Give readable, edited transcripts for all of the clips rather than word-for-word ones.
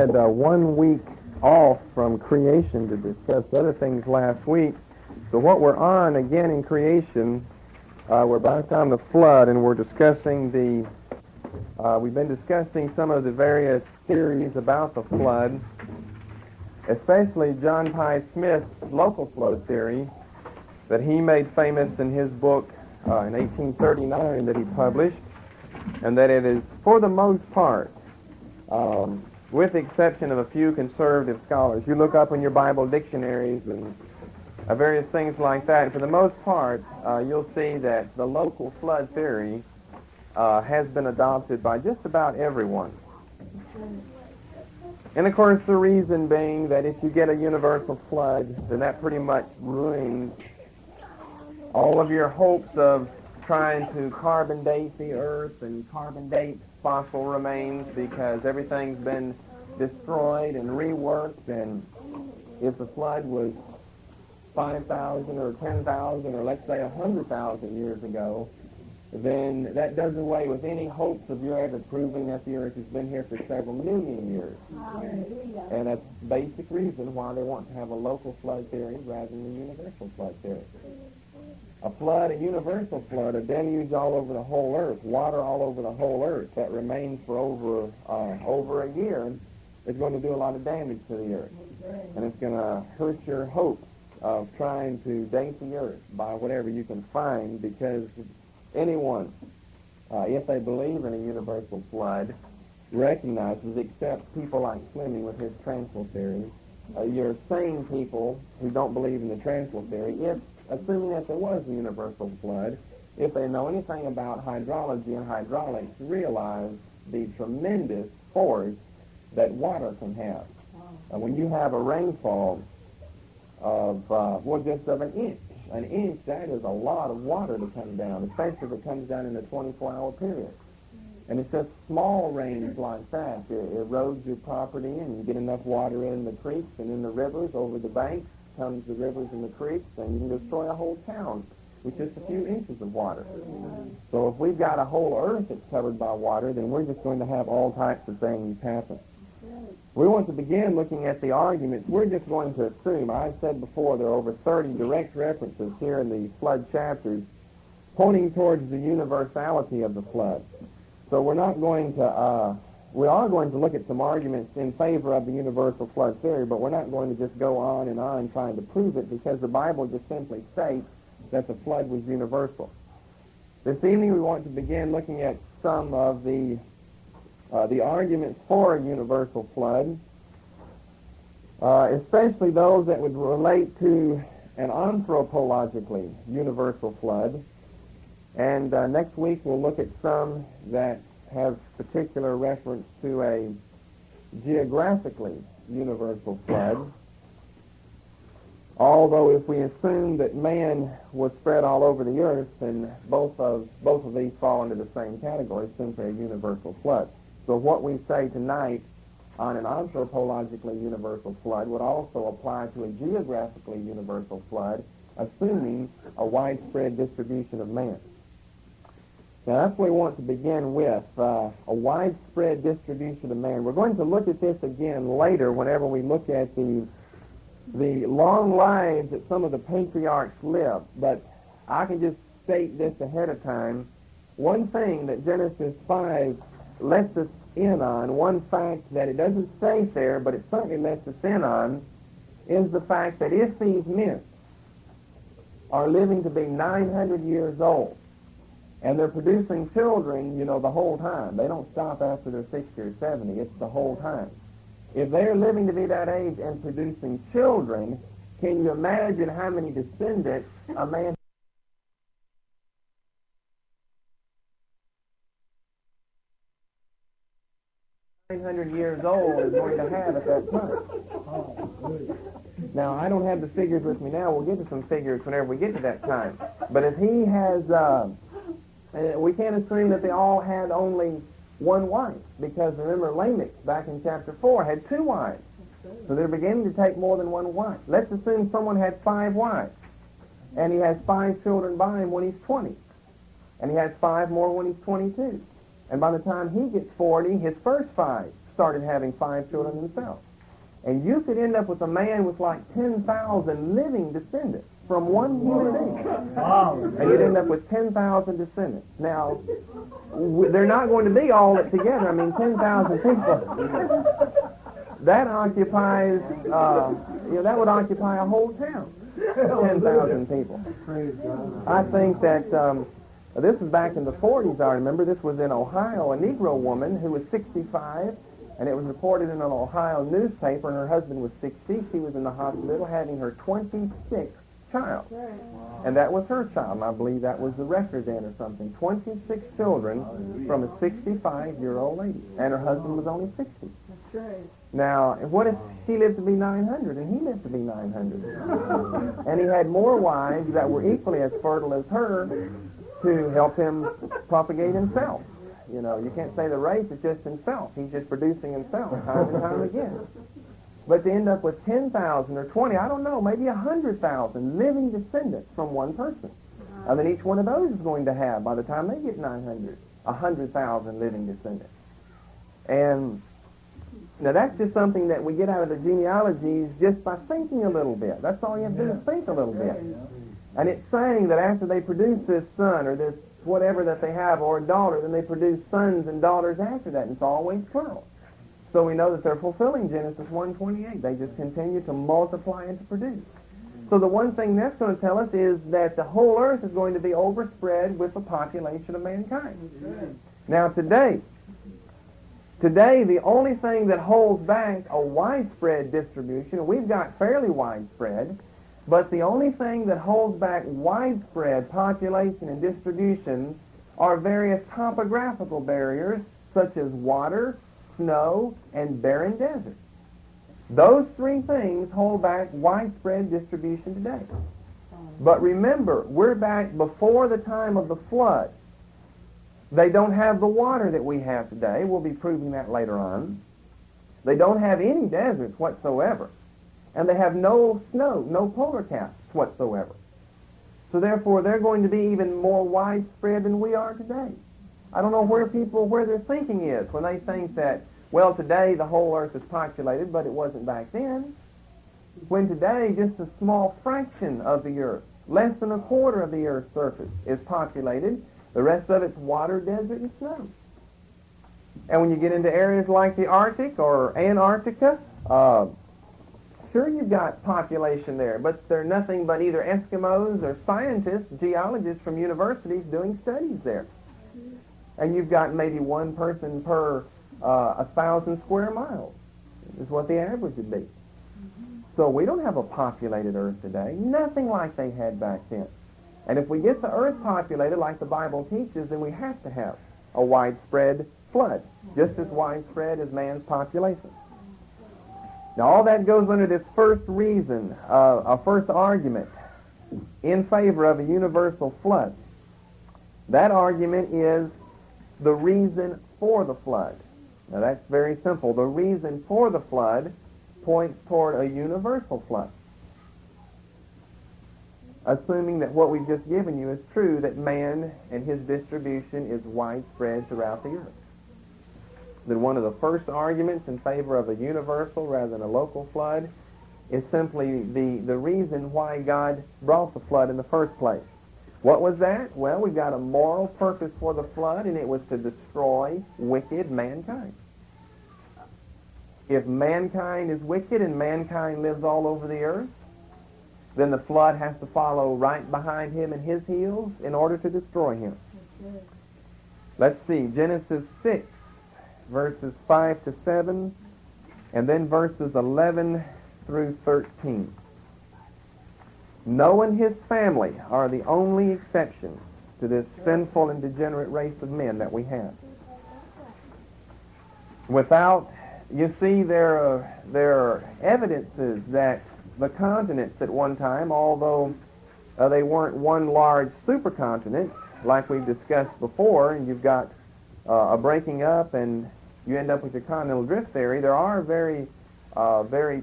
had 1 week off from creation to discuss other things last week. So what we're on again in creation, we're back on the flood, and we're discussing we've been discussing some of the various theories about the flood, especially John Pye Smith's local flood theory that he made famous in his book in 1839 that he published, and that it is, for the most part, with the exception of a few conservative scholars. You look up in your Bible dictionaries and various things like that, and for the most part, you'll see that the local flood theory has been adopted by just about everyone. And of course, the reason being that if you get a universal flood, then that pretty much ruins all of your hopes of trying to carbon date the earth and carbon date fossil remains, because everything's been destroyed and reworked. And if the flood was 5,000 or 10,000 or let's say 100,000 years ago, then that does away with any hopes of you ever proving that the earth has been here for several million years. And that's the basic reason why they want to have a local flood theory rather than a universal flood theory. A flood, a universal flood, a deluge all over the whole earth, water all over the whole earth that remains for over a year, is going to do a lot of damage to the earth. And it's going to hurt your hopes of trying to date the earth by whatever you can find, because anyone, if they believe in a universal flood, recognizes, except people like Fleming with his transfer theory, your sane people who don't believe in the transfer theory, assuming that there was a universal flood, if they know anything about hydrology and hydraulics, realize the tremendous force that water can have. When you have a rainfall of, just of an inch, that is a lot of water to come down, especially if it comes down in a 24-hour period. And it's just small rains like that. It erodes your property, and you get enough water in the creeks and in the rivers, over the banks, comes the rivers and the creeks, and you can destroy a whole town with just a few inches of water. So if we've got a whole earth that's covered by water, then we're just going to have all types of things happen. We want to begin looking at the arguments. We're just going to assume, I said before, there are over 30 direct references here in the flood chapters pointing towards the universality of the flood. So we're not going to, we are going to look at some arguments in favor of the universal flood theory, but we're not going to just go on and on trying to prove it, because the Bible just simply states that the flood was universal. This evening we want to begin looking at some of the arguments for a universal flood, especially those that would relate to an anthropologically universal flood. And next week we'll look at some that have particular reference to a geographically universal flood. Although if we assume that man was spread all over the earth, then both of these fall into the same category, simply a universal flood. So what we say tonight on an anthropologically universal flood would also apply to a geographically universal flood, assuming a widespread distribution of man. Now that's what we want to begin with, a widespread distribution of man. We're going to look at this again later whenever we look at the long lives that some of the patriarchs lived, but I can just state this ahead of time. One thing that Genesis 5 lets us in on, one fact that it doesn't say there, but it certainly lets us in on, is the fact that if these men are living to be 900 years old, and they're producing children, the whole time. They don't stop after they're 60 or 70. It's the whole time. If they're living to be that age and producing children, can you imagine how many descendants a man 900 years old is going to have at that time? Now, I don't have the figures with me now. We'll get to some figures whenever we get to that time. But if he has... we can't assume that they all had only one wife, because remember Lamech back in chapter 4 had 2 wives. So they're beginning to take more than one wife. Let's assume someone had 5 wives, and he has 5 children by him when he's 20, and he has 5 more when he's 22. And by the time he gets 40, his first 5 started having 5 children himself. And you could end up with a man with like 10,000 living descendants from one human being. Wow. And you'd end up with 10,000 descendants. Now, they're not going to be all together. I mean, 10,000 people. That occupies, that would occupy a whole town. 10,000 people. I think that this was back in the 40s, I remember. This was in Ohio, a Negro woman who was 65, and it was reported in an Ohio newspaper, and her husband was 60. She was in the hospital having her 26th child. And that was her child, and I believe that was the record then or something. 26 children from a 65-year-old lady, and her husband was only 60. That's right. Now, what if she lived to be 900 and he lived to be 900? And he had more wives that were equally as fertile as her to help him propagate himself. You know, you can't say the race is just himself. He's just producing himself time and time again. But to end up with 10,000 or 20, I don't know, maybe 100,000 living descendants from one person. And then each one of those is going to have, by the time they get 900, 100,000 living descendants. And now that's just something that we get out of the genealogies just by thinking a little bit. That's all you have to do is think a little bit. And it's saying that after they produce this son or this whatever that they have or a daughter, then they produce sons and daughters after that. And it's always plural. So we know that they're fulfilling Genesis 1:28. They just continue to multiply and to produce. So the one thing that's going to tell us is that the whole earth is going to be overspread with the population of mankind. Now today, the only thing that holds back a widespread distribution, and we've got fairly widespread, but the only thing that holds back widespread population and distribution are various topographical barriers such as water, snow, and barren deserts. Those three things hold back widespread distribution today. But remember, we're back before the time of the flood. They don't have the water that we have today. We'll be proving that later on. They don't have any deserts whatsoever. And they have no snow, no polar caps whatsoever. So therefore, they're going to be even more widespread than we are today. I don't know where their thinking is when they think that, well, today the whole earth is populated, but it wasn't back then. When today, just a small fraction of the earth, less than a quarter of the earth's surface is populated. The rest of it's water, desert, and snow. And when you get into areas like the Arctic or Antarctica, sure you've got population there, but they're nothing but either Eskimos or scientists, geologists from universities doing studies there. And you've got maybe one person per 1,000 square miles is what the average would be. So we don't have a populated earth today, nothing like they had back then. And if we get the earth populated like the Bible teaches, then we have to have a widespread flood, just as widespread as man's population. Now all that goes under this first reason, a first argument in favor of a universal flood. That argument is the reason for the flood. Now that's very simple. The reason for the flood points toward a universal flood. Assuming that what we've just given you is true, that man and his distribution is widespread throughout the earth. Then one of the first arguments in favor of a universal rather than a local flood is simply the reason why God brought the flood in the first place. What was that? Well, we've got a moral purpose for the flood, and it was to destroy wicked mankind. If mankind is wicked and mankind lives all over the earth, then the flood has to follow right behind him and his heels in order to destroy him. Let's see, Genesis 6, verses 5 to 7, and then verses 11 through 13. Noah and his family are the only exceptions to this sinful and degenerate race of men that we have. You see, there are evidences that the continents at one time, although they weren't one large supercontinent, like we've discussed before, and you've got a breaking up and you end up with your continental drift theory, there are very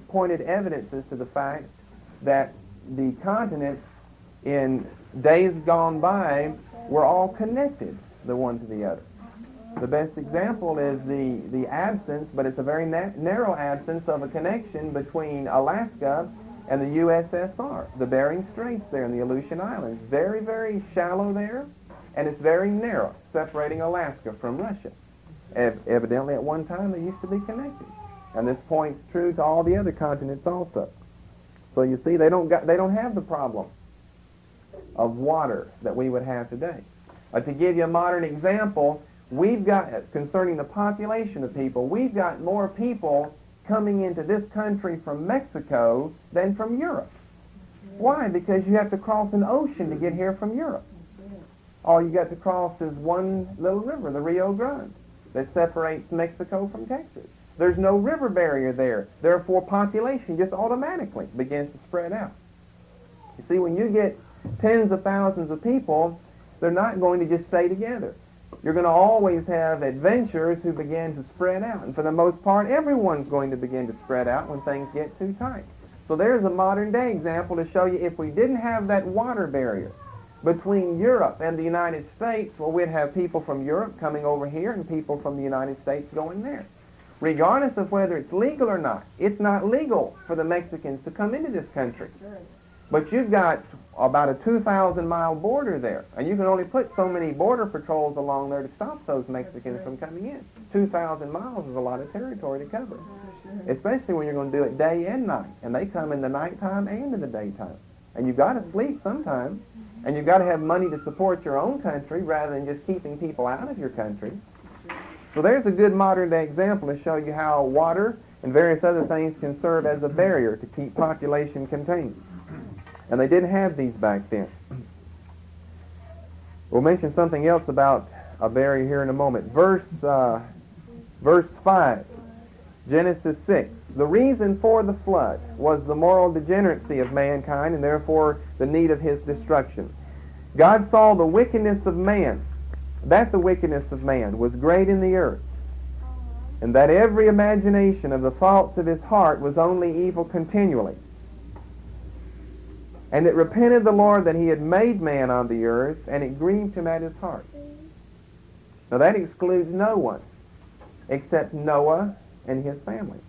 pointed evidences to the fact that the continents in days gone by were all connected, the one to the other. The best example is the absence, but it's a very narrow absence of a connection between Alaska and the USSR, the Bering Straits there in the Aleutian Islands. Very, very shallow there, and it's very narrow, separating Alaska from Russia. Evidently, at one time, they used to be connected. And this point's true to all the other continents also. So you see, they don't have the problem of water that we would have today. To give you a modern example, we've got, concerning the population of people, we've got more people coming into this country from Mexico than from Europe. Why? Because you have to cross an ocean to get here from Europe. All you got to cross is one little river, the Rio Grande, that separates Mexico from Texas. There's no river barrier there. Therefore, population just automatically begins to spread out. You see, when you get tens of thousands of people, they're not going to just stay together. You're going to always have adventurers who begin to spread out. And for the most part, everyone's going to begin to spread out when things get too tight. So there's a modern day example to show you if we didn't have that water barrier between Europe and the United States, well, we'd have people from Europe coming over here and people from the United States going there. Regardless of whether it's legal or not, it's not legal for the Mexicans to come into this country. But you've got about a 2,000-mile border there, and you can only put so many border patrols along there to stop those Mexicans from coming in. 2,000 miles is a lot of territory to cover, especially when you're going to do it day and night, and they come in the nighttime and in the daytime. And you've got to sleep sometime, and you've got to have money to support your own country rather than just keeping people out of your country. So there's a good modern-day example to show you how water and various other things can serve as a barrier to keep population contained. And they didn't have these back then. We'll mention something else about a barrier here in a moment. Verse 5, Genesis 6. The reason for the flood was the moral degeneracy of mankind and therefore the need of his destruction. God saw the wickedness of man, that the wickedness of man was great in the earth, and that every imagination of the thoughts of his heart was only evil continually. And it repented the Lord that he had made man on the earth, and it grieved him at his heart. Now that excludes no one except Noah and his family.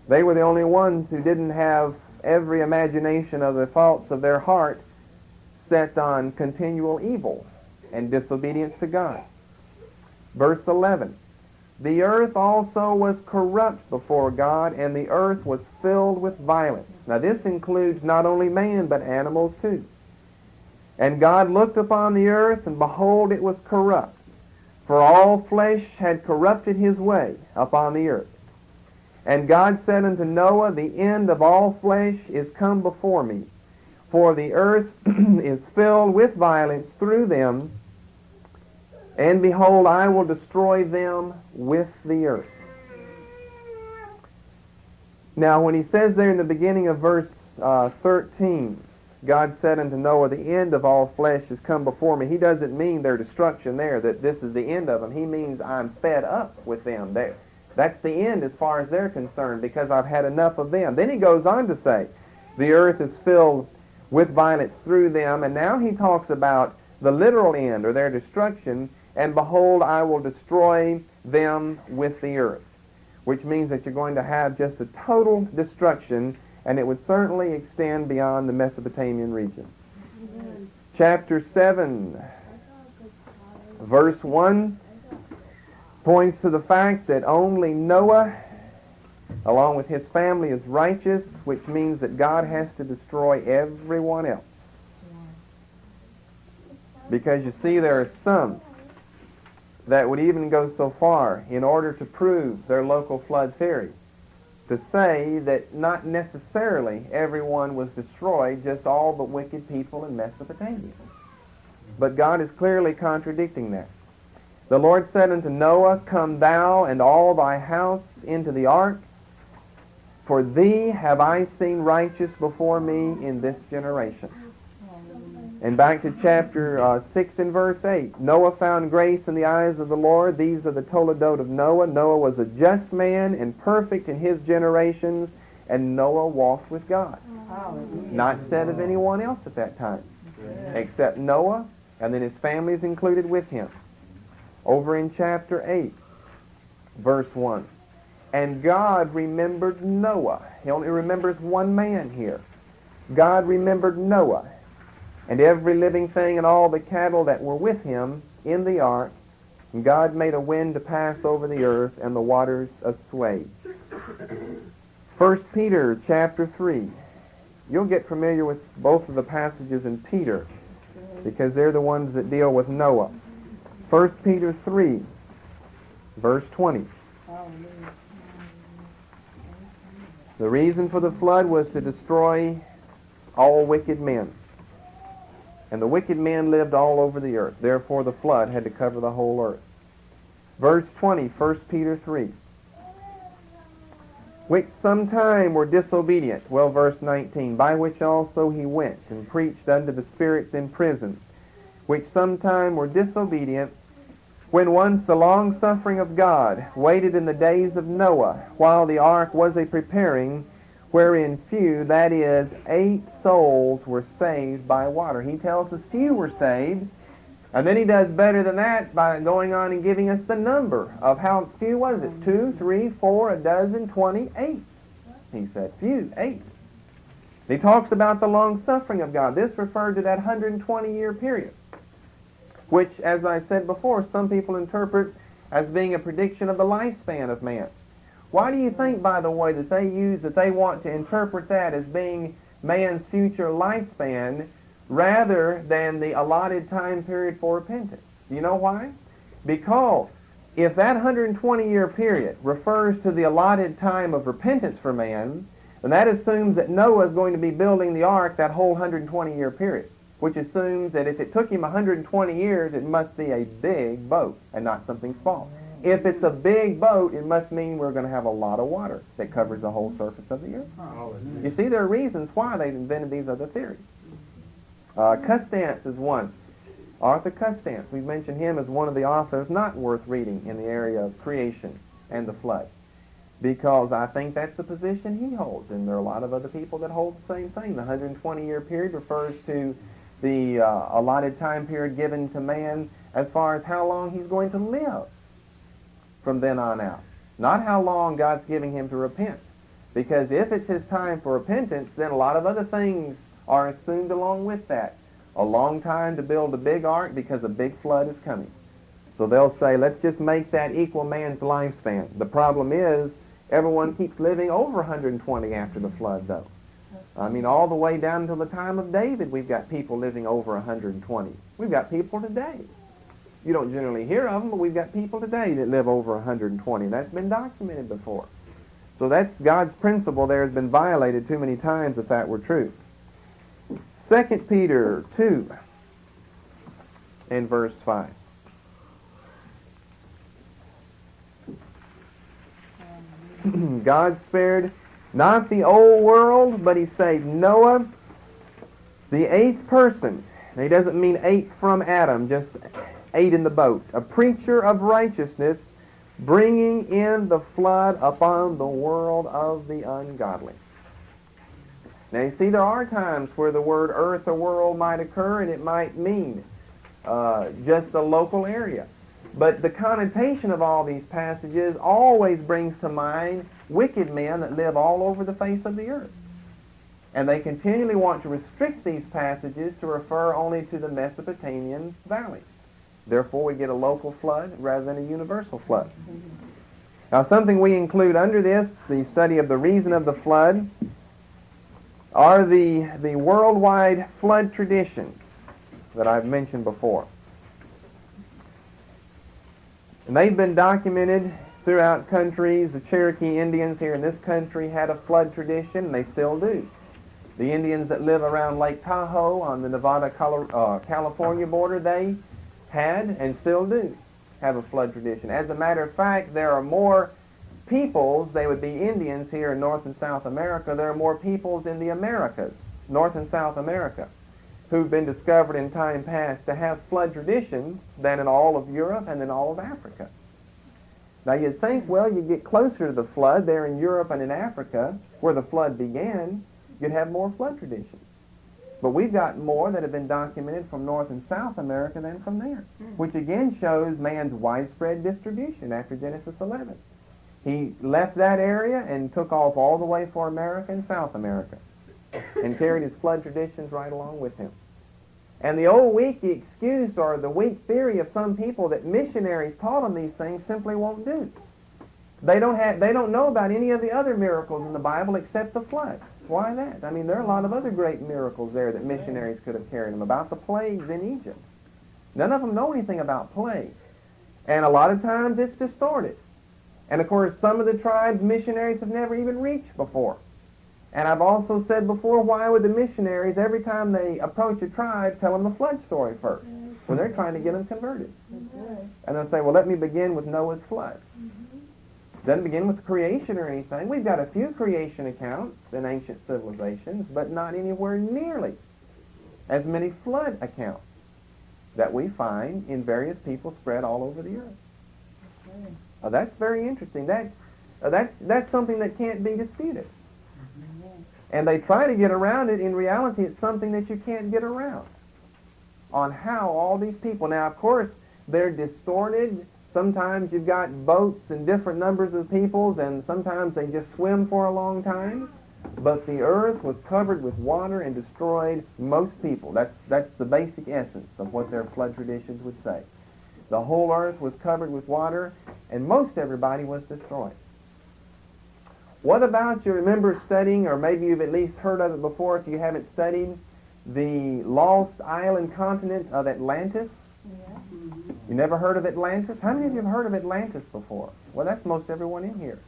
They were the only ones who didn't have every imagination of the thoughts of their heart set on continual evil and disobedience to God. Verse 11. The earth also was corrupt before God, and the earth was filled with violence. Now this includes not only man, but animals too. And God looked upon the earth, and behold, it was corrupt. For all flesh had corrupted his way upon the earth. And God said unto Noah, the end of all flesh is come before me. For the earth is filled with violence through them, and behold, I will destroy them with the earth. Now, when he says there in the beginning of verse 13, God said unto Noah, the end of all flesh has come before me, he doesn't mean their destruction there, that this is the end of them. He means I'm fed up with them. That's the end as far as they're concerned, because I've had enough of them. Then he goes on to say, the earth is filled with violence through them, and now he talks about the literal end, or their destruction, and behold, I will destroy them with the earth, which means that you're going to have just a total destruction, and it would certainly extend beyond the Mesopotamian region. Amen. Chapter 7, verse 1, points to the fact that only Noah, along with his family, is righteous, which means that God has to destroy everyone else. Because you see, there are some that would even go so far, in order to prove their local flood theory, to say that not necessarily everyone was destroyed, just all but wicked people in Mesopotamia. But God is clearly contradicting that. The Lord said unto Noah, come thou and all thy house into the ark, for thee have I seen righteous before me in this generation. And back to chapter 6 and verse 8. Noah found grace in the eyes of the Lord. These are the toledot of Noah. Noah was a just man and perfect in his generations, and Noah walked with God. Not said of anyone else at that time, except Noah, and then his family is included with him. Over in chapter 8, verse 1. And God remembered Noah. He only remembers one man here. God remembered Noah and every living thing and all the cattle that were with him in the ark. And God made a wind to pass over the earth, and the waters assuaged. 1 Peter chapter 3. You'll get familiar with both of the passages in Peter because they're the ones that deal with Noah. 1 Peter 3, verse 20. The reason for the flood was to destroy all wicked men. And the wicked men lived all over the earth. Therefore the flood had to cover the whole earth. Verse 20, 1 Peter 3. Which sometime were disobedient. Well, verse 19. By which also he went and preached unto the spirits in prison, which sometime were disobedient, when once the long-suffering of God waited in the days of Noah, while the ark was a preparing, wherein few, that is, 8 souls were saved by water. He tells us few were saved, and then he does better than that by going on and giving us the number of how few was it? 2, 3, 4, a dozen, 20, 8. He said few, 8. He talks about the long-suffering of God. This referred to that 120-year period, which, as I said before, some people interpret as being a prediction of the lifespan of man. Why do you think, by the way, that they want to interpret that as being man's future lifespan rather than the allotted time period for repentance? Do you know why? Because if that 120-year period refers to the allotted time of repentance for man, then that assumes that Noah is going to be building the ark that whole 120-year period, which assumes that if it took him 120 years, it must be a big boat and not something small. If it's a big boat, it must mean we're going to have a lot of water that covers the whole surface of the earth. You see, there are reasons why they've invented these other theories. Custance is one. Arthur Custance, we've mentioned him as one of the authors not worth reading in the area of creation and the flood, because I think that's the position he holds, and there are a lot of other people that hold the same thing. The 120-year period refers to the allotted time period given to man as far as how long he's going to live from then on out, not how long God's giving him to repent. Because if it's his time for repentance, then a lot of other things are assumed along with that. A long time to build a big ark because a big flood is coming. So they'll say, let's just make that equal man's lifespan. The problem is, everyone keeps living over 120 after the flood, though. I mean, all the way down until the time of David, we've got people living over 120. We've got people today. You don't generally hear of them, but we've got people today that live over 120. That's been documented before. So that's God's principle there has been violated too many times if that were true. 2 Peter 2 and verse 5. God spared not the old world, but he saved Noah, the 8th person. And he doesn't mean 8 from Adam, just 8 in the boat. A preacher of righteousness, bringing in the flood upon the world of the ungodly. Now you see, there are times where the word earth or world might occur, and it might mean just a local area. But the connotation of all these passages always brings to mind wicked men that live all over the face of the earth. And they continually want to restrict these passages to refer only to the Mesopotamian valley. Therefore, we get a local flood rather than a universal flood. Now, something we include under this, the study of the reason of the flood, are the worldwide flood traditions that I've mentioned before. And they've been documented throughout countries. The Cherokee Indians here in this country had a flood tradition, and they still do. The Indians that live around Lake Tahoe on the Nevada-California border, they had and still do have a flood tradition. As a matter of fact, there are more peoples, they would be Indians here in North and South America, there are more peoples in the Americas, North and South America, who've been discovered in time past to have flood traditions than in all of Europe and in all of Africa. Now you'd think, well, you get closer to the flood there in Europe and in Africa, where the flood began, you'd have more flood traditions. But we've got more that have been documented from North and South America than from there, which again shows man's widespread distribution after Genesis 11. He left that area and took off all the way for America and South America and carried his flood traditions right along with him. And the old weak excuse or the weak theory of some people that missionaries taught them these things simply won't do. They don't know about any of the other miracles in the Bible except the flood. Why that? I mean, there are a lot of other great miracles there that missionaries could have carried them about. The plagues in Egypt. None of them know anything about plagues. And a lot of times it's distorted. And of course, some of the tribes missionaries have never even reached before. And I've also said before, why would the missionaries, every time they approach a tribe, tell them the flood story first, when they're trying to get them converted? And they'll say, well, let me begin with Noah's flood. Doesn't begin with creation or anything. We've got a few creation accounts in ancient civilizations, but not anywhere nearly as many flood accounts that we find in various people spread all over the earth. That's very interesting. That's something that can't be disputed. And they try to get around it. In reality, it's something that you can't get around on how all these people. Now, of course, they're distorted. Sometimes you've got boats and different numbers of peoples, and sometimes they just swim for a long time. But the earth was covered with water and destroyed most people. That's the basic essence of what their flood traditions would say. The whole earth was covered with water, and most everybody was destroyed. What about, you remember studying, or maybe you've at least heard of it before if you haven't studied, the lost island continent of Atlantis? Yeah. You never heard of Atlantis? How many of you have heard of Atlantis before? Well, that's most everyone in here.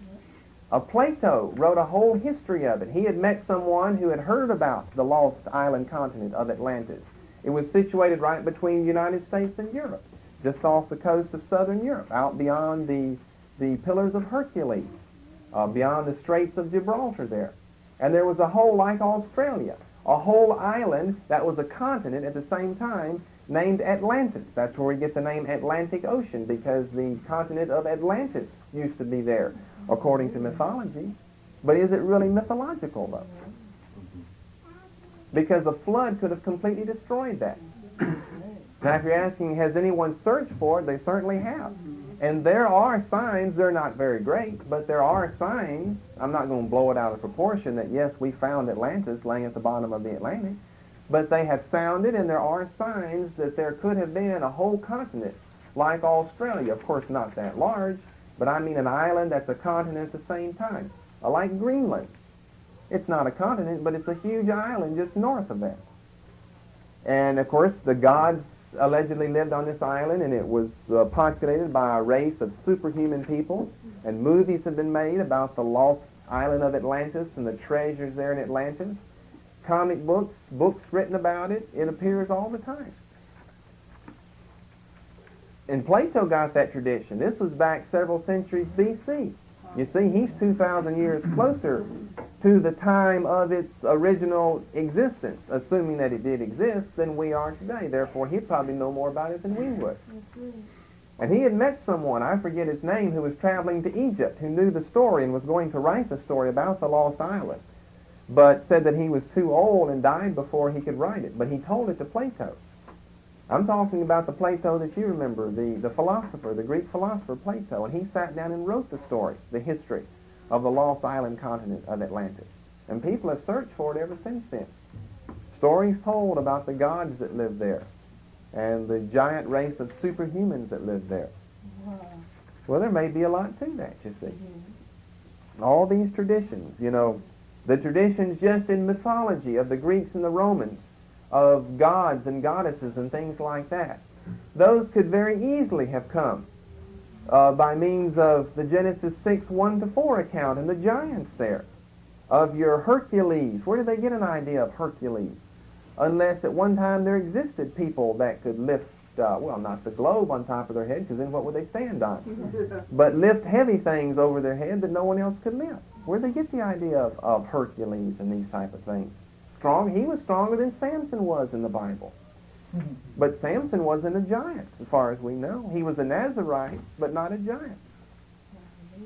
Plato wrote a whole history of it. He had met someone who had heard about the lost island continent of Atlantis. It was situated right between the United States and Europe, just off the coast of southern Europe, out beyond the Pillars of Hercules, beyond the Straits of Gibraltar there. And there was a whole, like Australia, a whole island that was a continent at the same time named Atlantis. That's where we get the name Atlantic Ocean, because the continent of Atlantis used to be there, according to mythology. But is it really mythological, though? Because a flood could have completely destroyed that. Now, if you're asking, has anyone searched for it, they certainly have. And there are signs, they're not very great, but there are signs. I'm not going to blow it out of proportion that, yes, we found Atlantis laying at the bottom of the Atlantic. But they have sounded, and there are signs that there could have been a whole continent like Australia. Of course, not that large, but I mean an island that's a continent at the same time. Like Greenland. It's not a continent, but it's a huge island just north of that. And, of course, the gods allegedly lived on this island, and it was populated by a race of superhuman people. And movies have been made about the lost island of Atlantis and the treasures there in Atlantis. Comic books, books written about it. It appears all the time. And Plato got that tradition. This was back several centuries B.C. You see, he's 2,000 years closer to the time of its original existence, assuming that it did exist, than we are today. Therefore, he'd probably know more about it than we would. And he had met someone, I forget his name, who was traveling to Egypt, who knew the story and was going to write the story about the lost island, but said that he was too old and died before he could write it. But he told it to Plato. I'm talking about the Plato that you remember, the philosopher, the Greek philosopher Plato, and he sat down and wrote the story, the history of the lost island continent of Atlantis. And people have searched for it ever since then. Stories told about the gods that lived there and the giant race of superhumans that lived there. Well, there may be a lot to that, you see. All these traditions, you know, the traditions just in mythology of the Greeks and the Romans, of gods and goddesses and things like that. Those could very easily have come by means of the Genesis 6, 1-4 account and the giants there. Of your Hercules. Where did they get an idea of Hercules? Unless at one time there existed people that could lift, well, not the globe on top of their head, because then what would they stand on? But lift heavy things over their head that no one else could lift. Where did they get the idea of Hercules and these type of things? Strong. He was stronger than Samson was in the Bible. But Samson wasn't a giant, as far as we know. He was a Nazarite, but not a giant.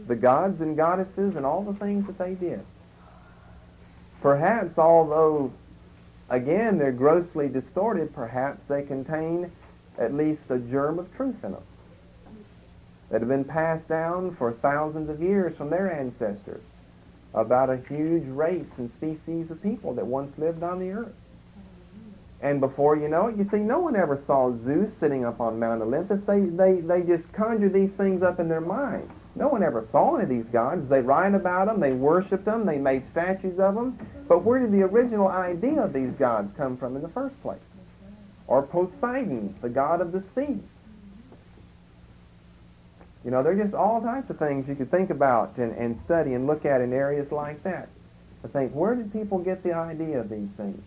The gods and goddesses and all the things that they did. Perhaps, although again, they're grossly distorted. Perhaps they contain at least a germ of truth in them that have been passed down for thousands of years from their ancestors about a huge race and species of people that once lived on the earth. And before you know it, you see, no one ever saw Zeus sitting up on Mount Olympus. They just conjured these things up in their mind. No one ever saw any of these gods. They write about them, they worshiped them, they made statues of them. But where did the original idea of these gods come from in the first place? Or Poseidon, the god of the sea. You know, there are just all types of things you could think about and study and look at in areas like that. I think, where did people get the idea of these things?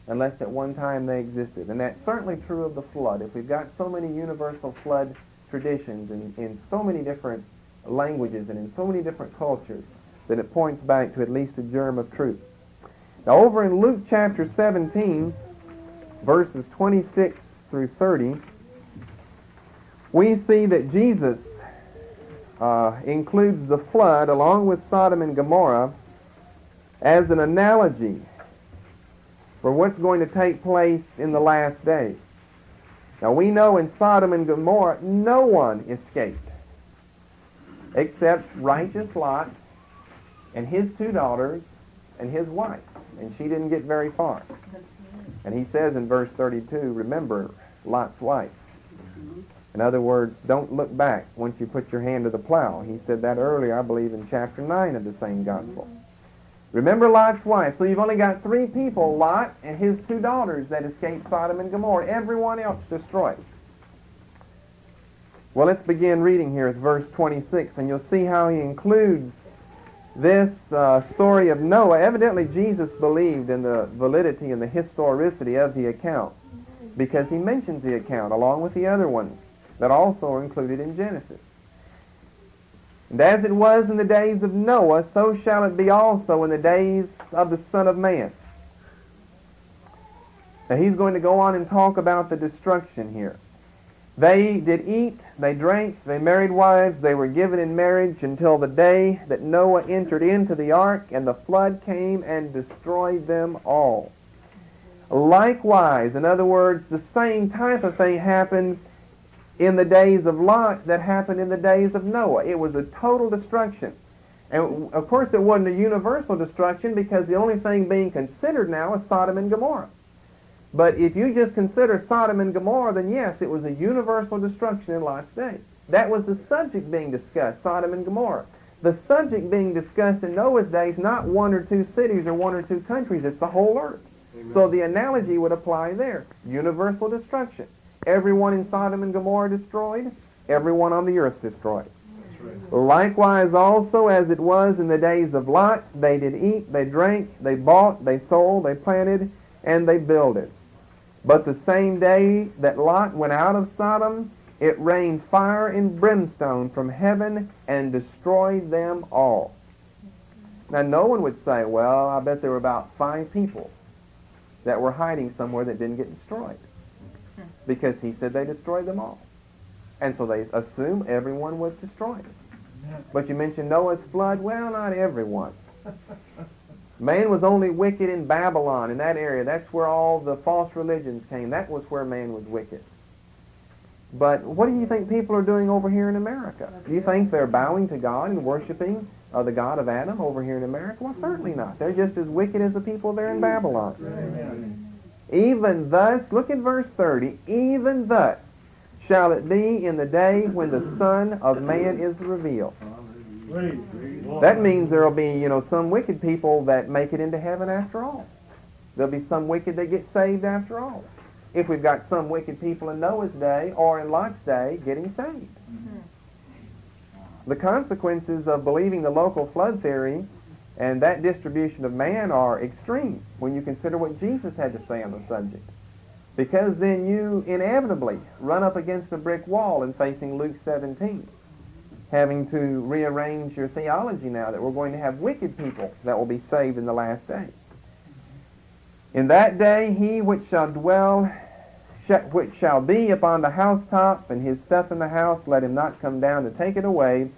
Unless at one time they existed. And that's certainly true of the flood. If we've got so many universal flood traditions in so many different languages and in so many different cultures, then it points back to at least a germ of truth. Now over in Luke chapter 17, verses 26 through 30, we see that Jesus includes the flood along with Sodom and Gomorrah as an analogy for what's going to take place in the last days. Now we know in Sodom and Gomorrah no one escaped except righteous Lot and his two daughters and his wife. And she didn't get very far. And he says in verse 32, remember Lot's wife. In other words, don't look back once you put your hand to the plow. He said that earlier, I believe, in chapter 9 of the same gospel. Remember Lot's wife. So you've only got three people, Lot and his two daughters, that escaped Sodom and Gomorrah. Everyone else destroyed. Well, let's begin reading here at verse 26, and you'll see how he includes this story of Noah. Evidently, Jesus believed in the validity and the historicity of the account, because he mentions the account along with the other ones that also are included in Genesis. And as it was in the days of Noah, so shall it be also in the days of the Son of Man. Now he's going to go on and talk about the destruction here. They did eat, they drank, they married wives, they were given in marriage until the day that Noah entered into the ark, and the flood came and destroyed them all. Likewise, in other words, the same type of thing happened in the days of Lot that happened in the days of Noah. It was a total destruction. And of course it wasn't a universal destruction, because the only thing being considered now is Sodom and Gomorrah. But if you just consider Sodom and Gomorrah, then yes, it was a universal destruction in Lot's day. That was the subject being discussed, Sodom and Gomorrah. The subject being discussed in Noah's days, not one or two cities or one or two countries, it's the whole earth. Amen. So the analogy would apply there. Universal destruction. Everyone in Sodom and Gomorrah destroyed, everyone on the earth destroyed. Right. Likewise also as it was in the days of Lot, they did eat, they drank, they bought, they sold, they planted, and they builded. But the same day that Lot went out of Sodom, it rained fire and brimstone from heaven and destroyed them all. Now no one would say, well, I bet there were about 5 people that were hiding somewhere that didn't get destroyed, because he said they destroyed them all. And so they assume everyone was destroyed. But you mentioned Noah's flood. Well, not everyone. Man was only wicked in Babylon, in that area. That's where all the false religions came. That was where man was wicked. But what do you think people are doing over here in America? Do you think they're bowing to God and worshiping the God of Adam over here in America? Well, certainly not. They're just as wicked as the people there in Babylon. Amen. Even thus, look at verse 30, even thus shall it be in the day when the Son of Man is revealed. That means there will be, some wicked people that make it into heaven after all. There'll be some wicked that get saved after all. If we've got some wicked people in Noah's day or in Lot's day getting saved. Mm-hmm. The consequences of believing the local flood theory and that distribution of man are extreme when you consider what Jesus had to say on the subject. Because then you inevitably run up against a brick wall in facing Luke 17. Having to rearrange your theology now that we're going to have wicked people that will be saved in the last day. In that day he which shall dwell, which shall be upon the housetop, and his stuff in the house, let him not come down to take it away.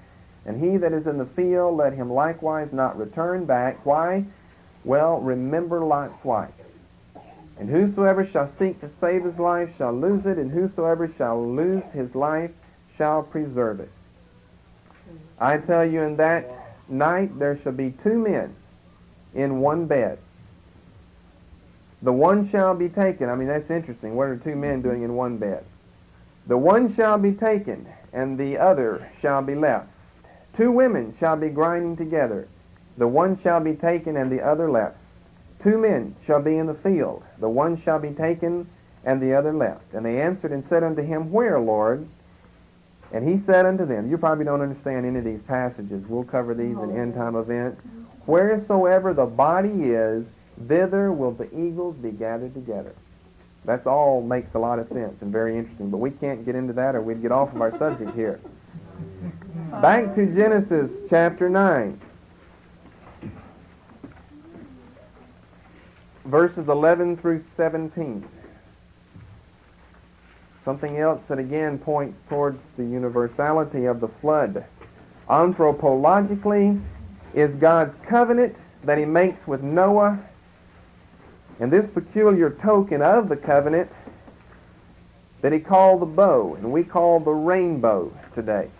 And he that is in the field, let him likewise not return back. Why? Well, remember Lot's wife. And whosoever shall seek to save his life shall lose it, and whosoever shall lose his life shall preserve it. I tell you, in that night there shall be two men in one bed. The one shall be taken. I mean, that's interesting. What are two men doing in one bed? The one shall be taken, and the other shall be left. Two women shall be grinding together. The one shall be taken, and the other left. Two men shall be in the field. The one shall be taken, and the other left. And they answered and said unto him, Where, Lord? And he said unto them, you probably don't understand any of these passages. We'll cover these in end-time events. Wheresoever the body is, thither will the eagles be gathered together. That's all makes a lot of sense and very interesting. But we can't get into that or we'd get off of our subject here. Back to Genesis chapter 9. Verses 11 through 17. Something else that again points towards the universality of the flood. Anthropologically is God's covenant that he makes with Noah, and this peculiar token of the covenant that he called the bow, and we call the rainbow today.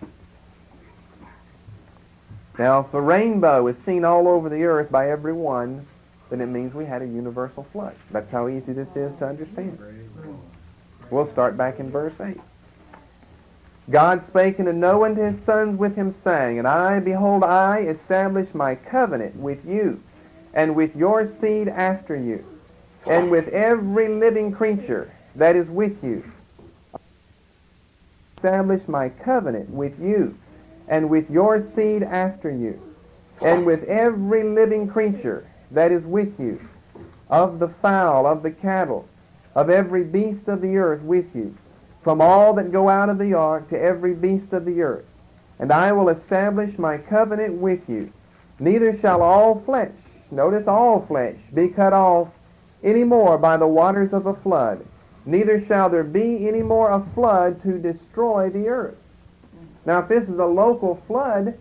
Now, if the rainbow is seen all over the earth by everyone, then it means we had a universal flood. That's how easy this is to understand. We'll start back in verse 8. God spake unto Noah and to his sons with him, saying, And I, behold, I establish my covenant with you, and with your seed after you, and with every living creature that is with you. I establish my covenant with you, and with your seed after you, and with every living creature that is with you, of the fowl, of the cattle, of every beast of the earth with you, from all that go out of the ark to every beast of the earth. And I will establish my covenant with you. Neither shall all flesh, notice all flesh, be cut off any more by the waters of a flood. Neither shall there be any more a flood to destroy the earth. Now, if this is a local flood,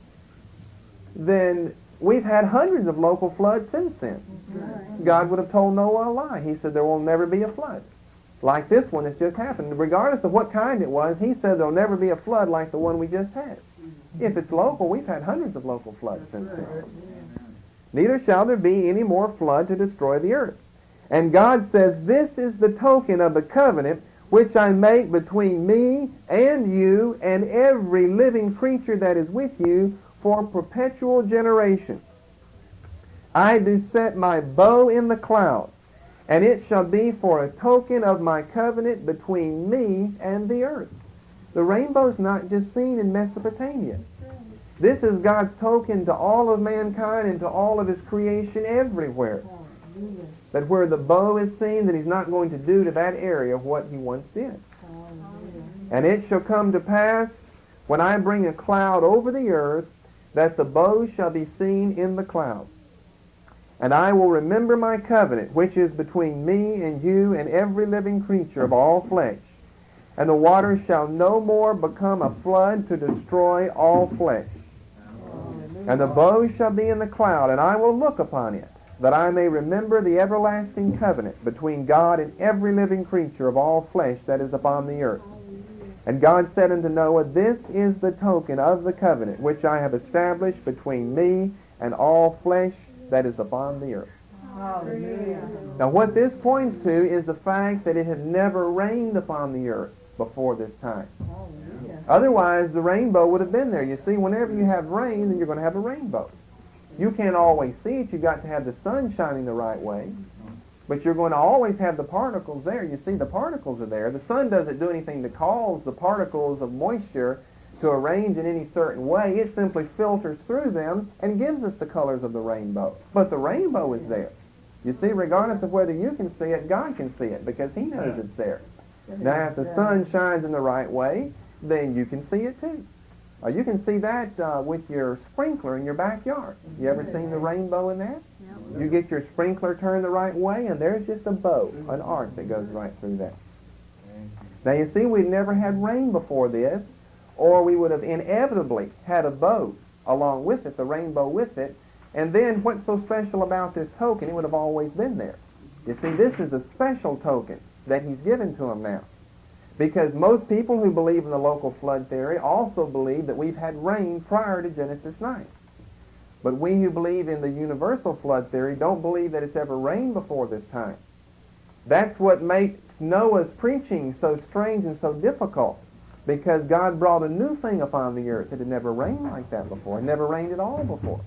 then we've had hundreds of local floods since then. God would have told Noah a lie. He said there will never be a flood like this one that's just happened. Regardless of what kind it was, he said there will never be a flood like the one we just had. If it's local, we've had hundreds of local floods since then. Neither shall there be any more flood to destroy the earth. And God says, This is the token of the covenant which I make between me and you and every living creature that is with you for perpetual generation. I do set my bow in the clouds, and it shall be for a token of my covenant between me and the earth. The rainbow's not just seen in Mesopotamia. This is God's token to all of mankind and to all of his creation everywhere. That where the bow is seen, that he's not going to do to that area what he once did. And it shall come to pass, when I bring a cloud over the earth, that the bow shall be seen in the cloud. And I will remember my covenant, which is between me and you and every living creature of all flesh. And the waters shall no more become a flood to destroy all flesh. And the bow shall be in the cloud, and I will look upon it, that I may remember the everlasting covenant between God and every living creature of all flesh that is upon the earth. And God said unto Noah, This is the token of the covenant which I have established between me and all flesh that is upon the earth. Hallelujah. Now what this points to is the fact that it had never rained upon the earth before this time. Hallelujah. Otherwise the rainbow would have been there. You see, whenever you have rain, then you're going to have a rainbow. You can't always see it. You've got to have the sun shining the right way. But you're going to always have the particles there. You see, the particles are there. The sun doesn't do anything to cause the particles of moisture to arrange in any certain way. It simply filters through them and gives us the colors of the rainbow. But the rainbow is there. You see, regardless of whether you can see it, God can see it because he knows it's there. Now, if the sun shines in the right way, then you can see it too. You can see that with your sprinkler in your backyard. You ever seen the rainbow in that? You get your sprinkler turned the right way, and there's just a bow, an arc that goes right through that. Now, you see, we've never had rain before this, or we would have inevitably had a bow along with it, the rainbow with it. And then what's so special about this token? It would have always been there. You see, this is a special token that he's given to them now. Because most people who believe in the local flood theory also believe that we've had rain prior to Genesis 9. But we who believe in the universal flood theory don't believe that it's ever rained before this time. That's what makes Noah's preaching so strange and so difficult, because God brought a new thing upon the earth. It had never rained like that before. It never rained at all before.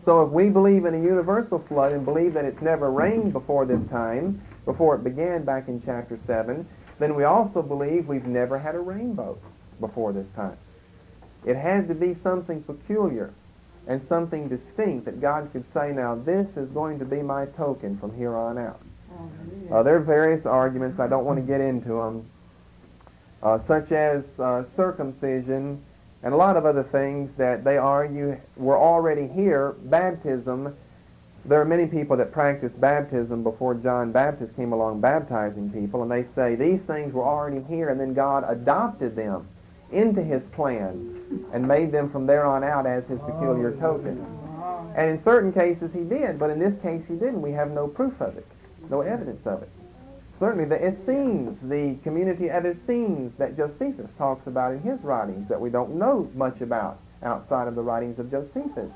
So if we believe in a universal flood and believe that it's never rained before this time, before it began back in chapter 7, then we also believe we've never had a rainbow before this time. It had to be something peculiar and something distinct that God could say, now this is going to be my token from here on out. There are various arguments. I don't want to get into them, such as circumcision and a lot of other things that they argue were already here. Baptism, there are many people that practiced baptism before John Baptist came along baptizing people, and they say these things were already here, and then God adopted them into his plan and made them from there on out as his peculiar token. And in certain cases he did, but in this case he didn't. We have no proof of it, no evidence of it. Certainly the Essenes, the community of Essenes that Josephus talks about in his writings that we don't know much about outside of the writings of Josephus,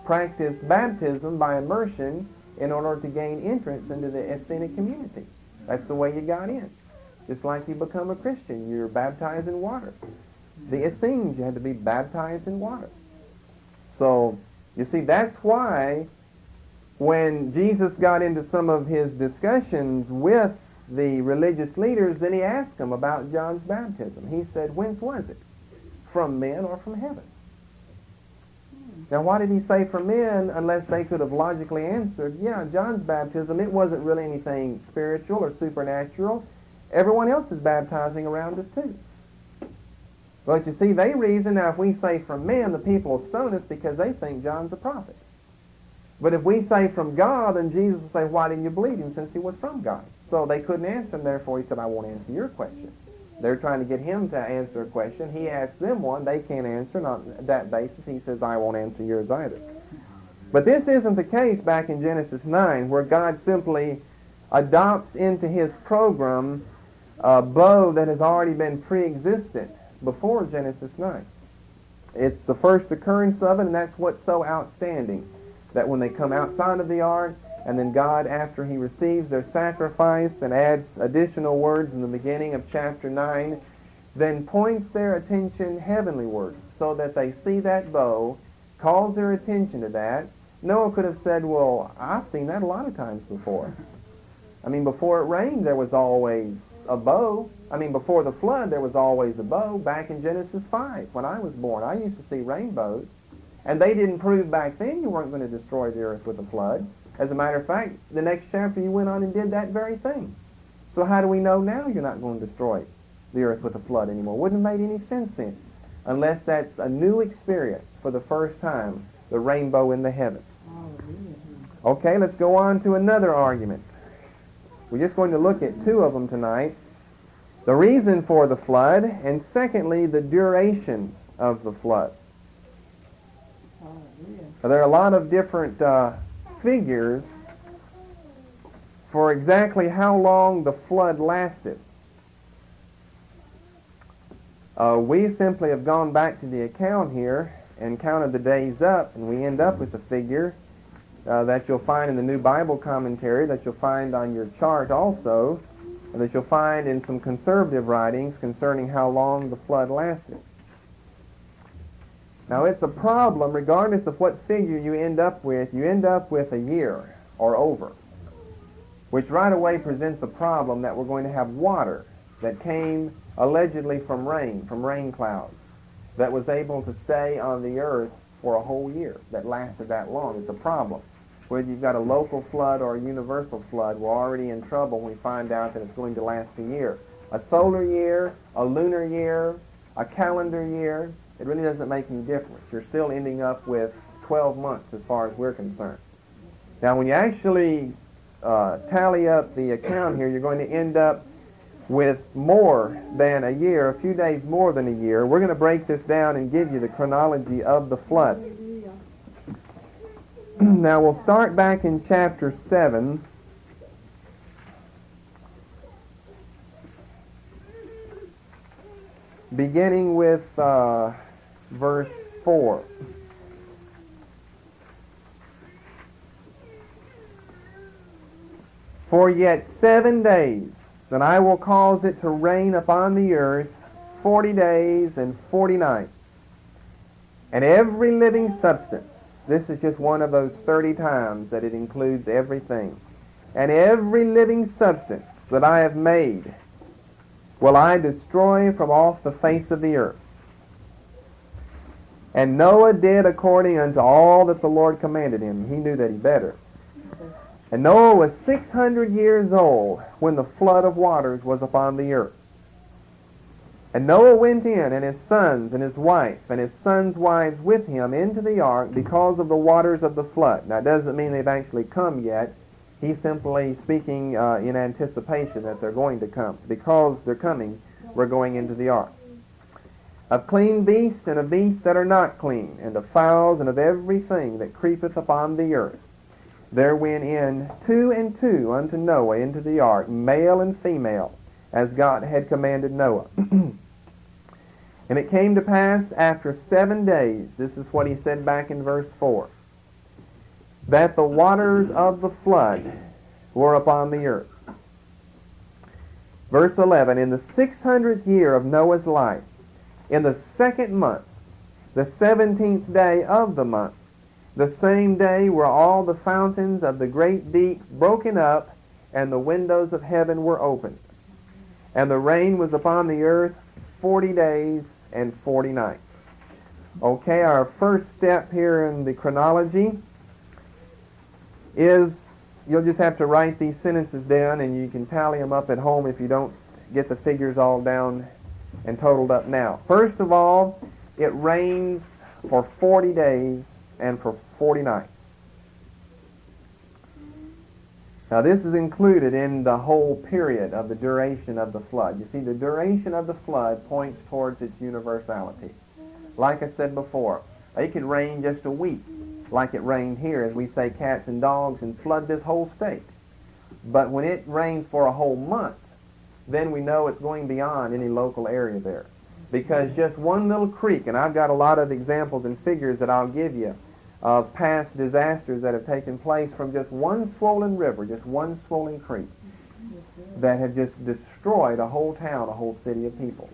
practiced baptism by immersion in order to gain entrance into the Essenic community. That's the way you got in. Just like you become a Christian, you're baptized in water. The Essenes, you had to be baptized in water. So, you see, that's why when Jesus got into some of his discussions with the religious leaders, then he asked them about John's baptism. He said, whence was it? From men or from heaven? Now, why did he say from men unless they could have logically answered, yeah, John's baptism, it wasn't really anything spiritual or supernatural. Everyone else is baptizing around us too. But you see, they reason, now if we say from men, the people will stone us because they think John's a prophet. But if we say from God, then Jesus will say, why didn't you believe him since he was from God? So they couldn't answer him, therefore he said, I won't answer your question. They're trying to get him to answer a question. He asks them one, they can't answer, and on that basis he says, I won't answer yours either. But this isn't the case back in Genesis 9, where God simply adopts into his program a bow that has already been pre-existent before Genesis 9. It's the first occurrence of it, and that's what's so outstanding, that when they come outside of the ark, and then God, after he receives their sacrifice and adds additional words in the beginning of chapter 9, then points their attention heavenlyward so that they see that bow, calls their attention to that. Noah could have said, well, I've seen that a lot of times before. I mean, before it rained, there was always a bow. I mean, before the flood, there was always a bow. Back in Genesis 5, when I was born, I used to see rainbows. And they didn't prove back then you weren't going to destroy the earth with a flood. As a matter of fact, the next chapter you went on and did that very thing. So how do we know now you're not going to destroy the earth with a flood anymore? Wouldn't have made any sense then, unless that's a new experience for the first time, the rainbow in the heavens. Okay, let's go on to another argument. We're just going to look at two of them tonight. The reason for the flood, and secondly, the duration of the flood. Now, there are a lot of different figures for exactly how long the flood lasted. We simply have gone back to the account here and counted the days up, and we end up with a figure that you'll find in the New Bible Commentary, that you'll find on your chart also, and that you'll find in some conservative writings concerning how long the flood lasted. Now, it's a problem, regardless of what figure you end up with a year or over, which right away presents a problem that we're going to have water that came allegedly from rain clouds, that was able to stay on the earth for a whole year, that lasted that long. It's a problem. Whether you've got a local flood or a universal flood, we're already in trouble when we find out that it's going to last a year. A solar year, a lunar year, a calendar year, it really doesn't make any difference. You're still ending up with 12 months as far as we're concerned. Now, when you actually tally up the account here, you're going to end up with more than a year, a few days more than a year. We're going to break this down and give you the chronology of the flood. Now, we'll start back in chapter 7, beginning with verse 4. For yet 7 days, and I will cause it to rain upon the earth 40 days and 40 nights. And every living substance, this is just one of those 30 times that it includes everything. And every living substance that I have made will I destroy from off the face of the earth. And Noah did according unto all that the Lord commanded him. He knew that he better. And Noah was 600 years old when the flood of waters was upon the earth. And Noah went in, and his sons, and his wife, and his sons' wives with him into the ark because of the waters of the flood. Now, it doesn't mean they've actually come yet. He's simply speaking in anticipation that they're going to come. Because they're coming, we're going into the ark. Of clean beasts and of beasts that are not clean, and of fowls and of everything that creepeth upon the earth. There went in 2 and 2 unto Noah into the ark, male and female, as God had commanded Noah. And it came to pass after 7 days, this is what he said back in verse 4, that the waters of the flood were upon the earth. Verse 11, in the 600th year of Noah's life, in the 2nd month, the 17th day of the month, the same day were all the fountains of the great deep broken up, and the windows of heaven were opened. And the rain was upon the earth 40 days and 40 nights. Okay, our first step here in the chronology is, you'll just have to write these sentences down, and you can tally them up at home if you don't get the figures all down and totaled up now. First of all, it rains for 40 days and for 40 nights. Now this is included in the whole period of the duration of the flood. You see, the duration of the flood points towards its universality. Like I said before, it could rain just a week, like it rained here, as we say, cats and dogs, and flood this whole state. But when it rains for a whole month, then we know it's going beyond any local area there. Because just one little creek, and I've got a lot of examples and figures that I'll give you of past disasters that have taken place from just one swollen river, just one swollen creek, that have just destroyed a whole town, a whole city of people.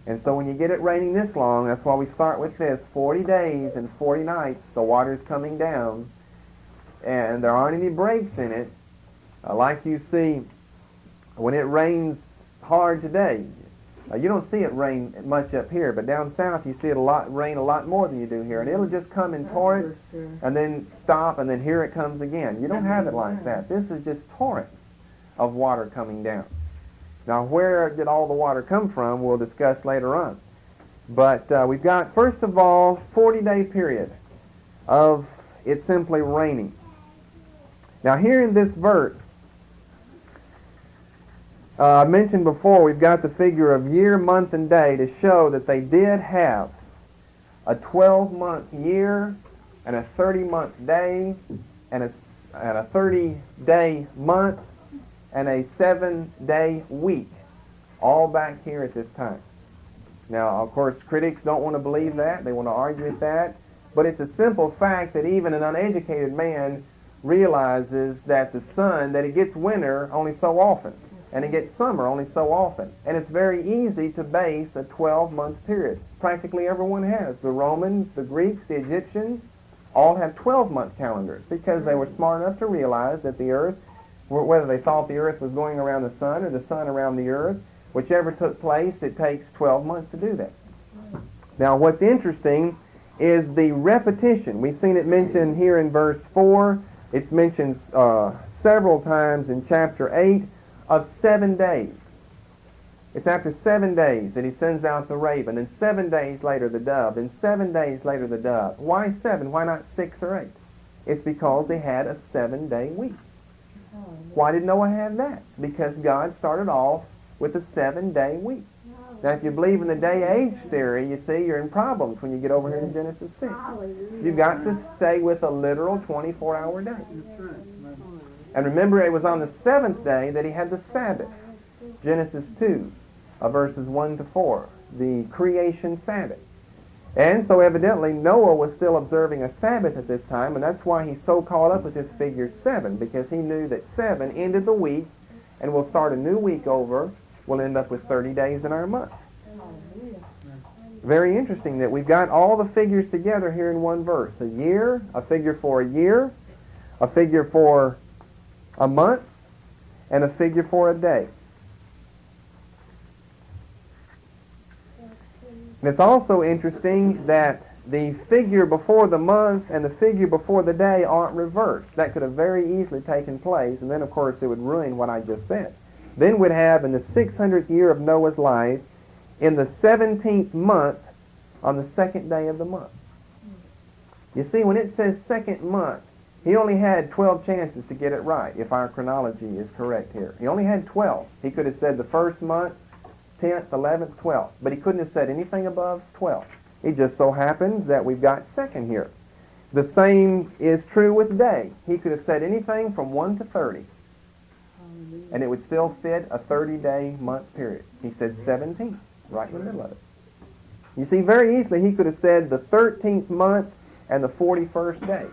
And so when you get it raining this long, that's why we start with this, 40 days and 40 nights, the water's coming down, and there aren't any breaks in it. Like you see, when it rains hard today, you don't see it rain much up here, but down south you see it rain a lot more than you do here. And it'll just come in torrents and then stop, and then here it comes again. You don't have it like that. This is just torrents of water coming down. Now, where did all the water come from, we'll discuss later on. But we've got, first of all, 40-day period of it simply raining. Now, here in this verse, I mentioned before, we've got the figure of year, month, and day to show that they did have a 12-month year and a 30-month day and a 30-day month and a 7-day week, all back here at this time. Now, of course, critics don't want to believe that. They want to argue with that. But it's a simple fact that even an uneducated man realizes that the sun, that it gets winter only so often, and it gets summer only so often. And it's very easy to base a 12-month period. Practically everyone has. The Romans, the Greeks, the Egyptians all have 12-month calendars because they were smart enough to realize that the earth, whether they thought the earth was going around the sun or the sun around the earth, whichever took place, it takes 12 months to do that. Now, what's interesting is the repetition. We've seen it mentioned here in verse 4. It's mentioned several times in chapter 8 of 7 days. It's after 7 days that he sends out the raven, and 7 days later the dove, and 7 days later the dove. Why 7? Why not 6 or 8? It's because they had a 7-day week. Why did Noah have that? Because God started off with a 7-day week. Now, if you believe in the day-age theory, you see, you're in problems when you get over here to Genesis 6. You've got to stay with a literal 24-hour day. And remember, it was on the 7th day that he had the Sabbath. Genesis 2, verses 1 to 4. the creation Sabbath. And so evidently Noah was still observing a Sabbath at this time, and that's why he's so caught up with this figure 7, because he knew that 7 ended the week, and we'll start a new week over. We'll end up with 30 days in our month. Very interesting that we've got all the figures together here in one verse. A year, a figure for a year, a figure for a month, and a figure for a day. And it's also interesting that the figure before the month and the figure before the day aren't reversed. That could have very easily taken place, and then of course it would ruin what I just said. Then we'd have in the 600th year of Noah's life, in the 17th month, on the second day of the month. You see, when it says second month, he only had 12 chances to get it right, if our chronology is correct here. He only had 12. He could have said the first month, 10th, 11th, 12th, but he couldn't have said anything above 12. It just so happens that we've got second here. The same is true with day. He could have said anything from 1 to 30, and it would still fit a 30-day month period. He said 17, right in the middle of it. You see, very easily he could have said the 13th month and the 41st day.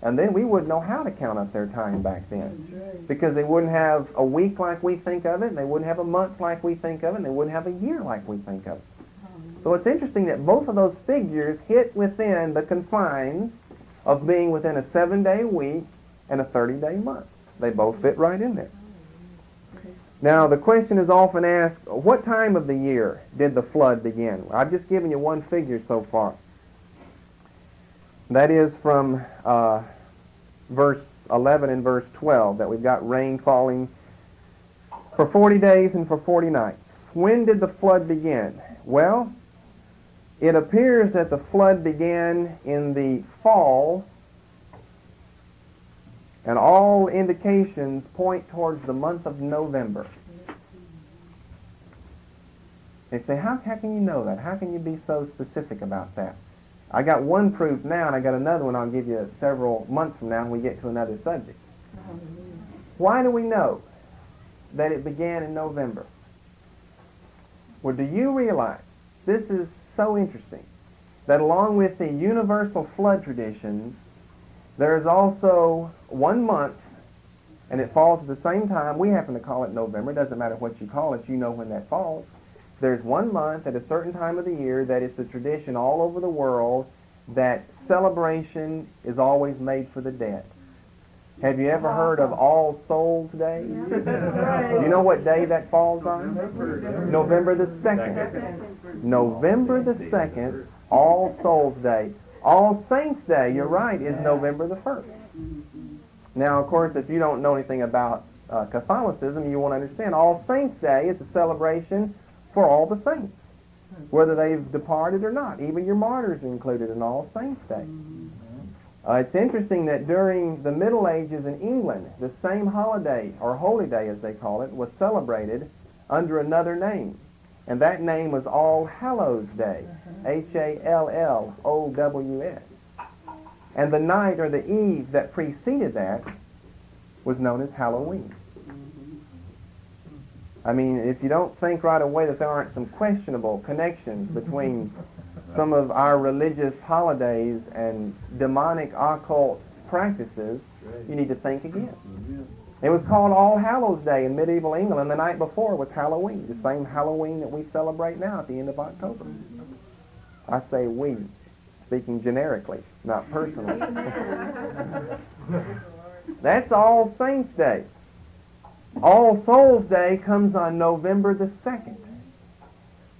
And then we wouldn't know how to count up their time back then. Because they wouldn't have a week like we think of it, and they wouldn't have a month like we think of it, and they wouldn't have a year like we think of it. So it's interesting that both of those figures hit within the confines of being within a 7-day week and a 30-day month. They both fit right in there. Now, the question is often asked, what time of the year did the flood begin? I've just given you one figure so far. That is from verse 11 and verse 12, that we've got rain falling for 40 days and for 40 nights. When did the flood begin? Well, it appears that the flood began in the fall, and all indications point towards the month of November. They say, how can you know that? How can you be so specific about that? I got one proof now, and I got another one I'll give you several months from now when we get to another subject. Why do we know that it began in November? Well, do you realize, this is so interesting, that along with the universal flood traditions, there is also 1 month, and it falls at the same time. We happen to call it November. It doesn't matter what you call it. You know when that falls. There's 1 month at a certain time of the year that it's a tradition all over the world that celebration is always made for the dead. Have you ever heard of All Souls Day? Do you know what day that falls on? November the 2nd. November the 2nd, All Souls Day. All Saints Day, you're right, is November the 1st. Now, of course, if you don't know anything about Catholicism, you won't understand. All Saints Day is a celebration for all the saints, whether they've departed or not. Even your martyrs are included in All Saints Day. It's interesting that during the Middle Ages in England, the same holiday, or holy day as they call it, was celebrated under another name. And that name was All Hallows Day, Hallows. And the night or the eve that preceded that was known as Halloween. I mean, if you don't think right away that there aren't some questionable connections between some of our religious holidays and demonic occult practices, you need to think again. It was called All Hallows Day in medieval England, and the night before was Halloween, the same Halloween that we celebrate now at the end of October. I say we, speaking generically, not personally. That's All Saints Day. All Souls Day comes on November the 2nd.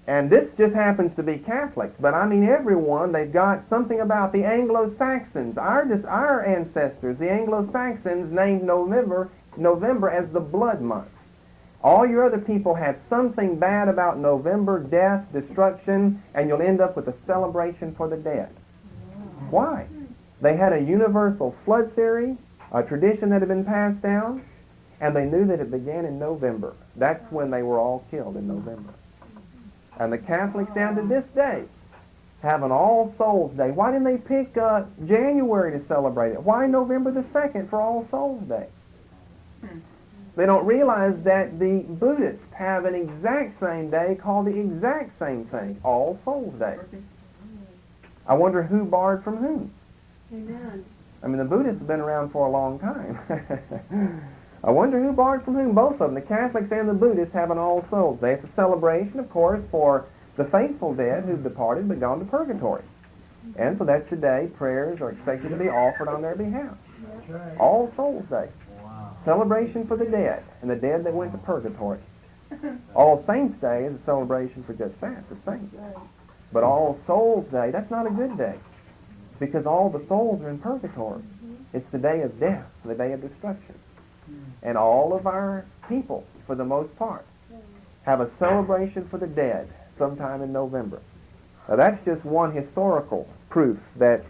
And this just happens to be Catholics, but I mean everyone, they've got something about the Anglo-Saxons. Our ancestors, the Anglo-Saxons, named November as the blood month. All your other people have something bad about November, death, destruction, and you'll end up with a celebration for the dead. Why? They had a universal flood theory, a tradition that had been passed down, and they knew that it began in November. That's when they were all killed, in November. And the Catholics down to this day have an All Souls Day. Why didn't they pick January to celebrate it? Why November the 2nd for All Souls Day? They don't realize that the Buddhists have an exact same day called the exact same thing, All Souls Day. I wonder who borrowed from whom. Amen. I mean, the Buddhists have been around for a long time. I wonder who borrowed from whom. Both of them, the Catholics and the Buddhists, have an All Souls Day. It's a celebration, of course, for the faithful dead who've departed but gone to purgatory. And so that's the day prayers are expected to be offered on their behalf. All Souls Day. Celebration for the dead, and the dead that went to purgatory. All Saints Day is a celebration for just that, the saints. But All Souls Day, that's not a good day, because all the souls are in purgatory. It's the day of death, the day of destruction. And all of our people, for the most part, have a celebration for the dead sometime in November. Now that's just one historical proof that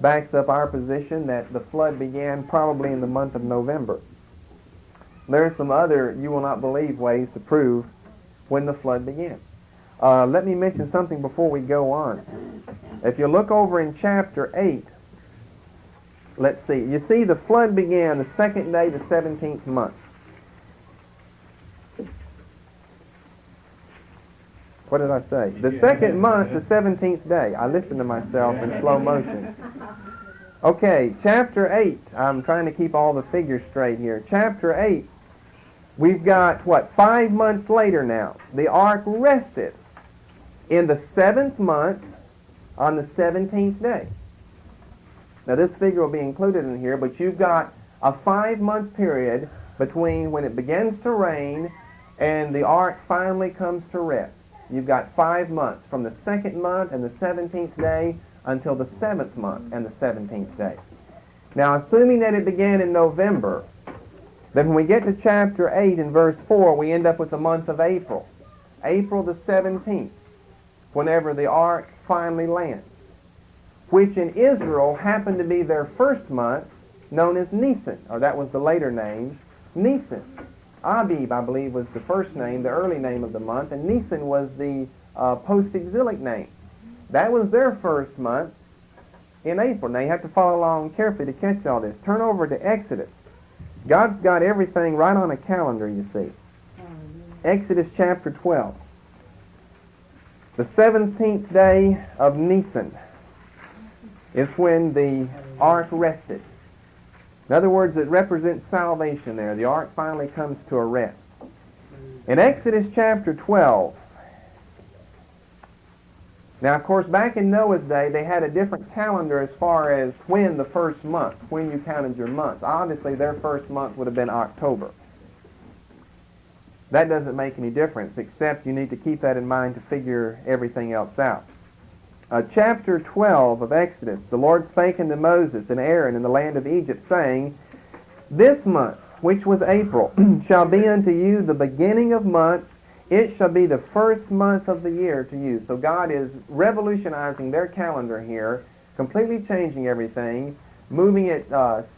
backs up our position that the flood began probably in the month of November. There are some other, you will not believe, ways to prove when the flood began. Let me mention something before we go on. If you look over in chapter 8, let's see. You see the flood began the second day, the 17th month. What did I say? The second month, the 17th day. I listened to myself in slow motion. Okay, chapter 8. I'm trying to keep all the figures straight here. Chapter 8. We've got, 5 months later now. The ark rested in the 7th month on the 17th day. Now this figure will be included in here, but you've got a 5-month period between when it begins to rain and the ark finally comes to rest. You've got 5 months from the 2nd month and the 17th day until the 7th month and the 17th day. Now assuming that it began in November, then when we get to chapter 8 and verse 4, we end up with the month of April. April the 17th, whenever the ark finally lands, which in Israel happened to be their first month, known as Nisan, or that was the later name, Nisan. Abib, I believe, was the first name, the early name of the month, and Nisan was the post-exilic name. That was their first month in April. Now you have to follow along carefully to catch all this. Turn over to Exodus. God's got everything right on a calendar, you see. Exodus chapter 12. The 17th day of Nisan is when the ark rested. In other words, it represents salvation there. The ark finally comes to a rest. In Exodus chapter 12, now of course back in Noah's day they had a different calendar as far as when the first month, when you counted your months. Obviously their first month would have been October. That doesn't make any difference, except you need to keep that in mind to figure everything else out. Chapter 12 of Exodus, the Lord spake unto Moses and Aaron in the land of Egypt, saying, This month, which was April, shall be unto you the beginning of months. It shall be the first month of the year to you. So God is revolutionizing their calendar here, completely changing everything, moving it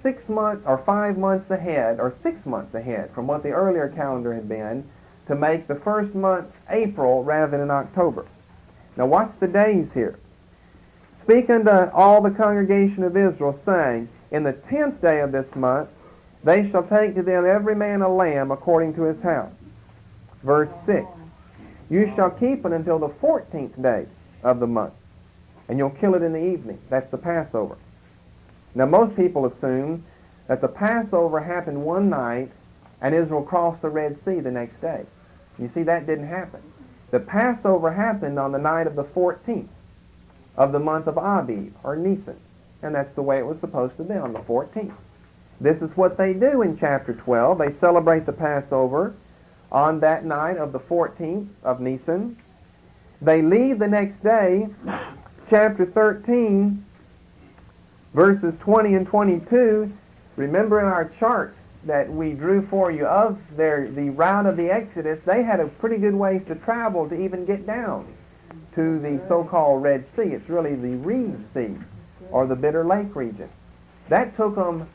6 months or 5 months ahead, or 6 months ahead from what the earlier calendar had been, to make the first month April rather than October. Now watch the days here. Speak unto all the congregation of Israel, saying, In the 10th day of this month they shall take to them every man a lamb according to his house. Verse 6. You shall keep it until the 14th day of the month, and you'll kill it in the evening. That's the Passover. Now most people assume that the Passover happened one night and Israel crossed the Red Sea the next day. You see, that didn't happen. The Passover happened on the night of the 14th of the month of Abib, or Nisan. And that's the way it was supposed to be, on the 14th. This is what they do in chapter 12. They celebrate the Passover on that night of the 14th of Nisan. They leave the next day. Chapter 13, verses 20 and 22. Remember in our chart that we drew for you of the route of the Exodus, they had a pretty good ways to travel to even get down to the so-called Red Sea. It's really the Reed Sea, or the Bitter Lake region. That took them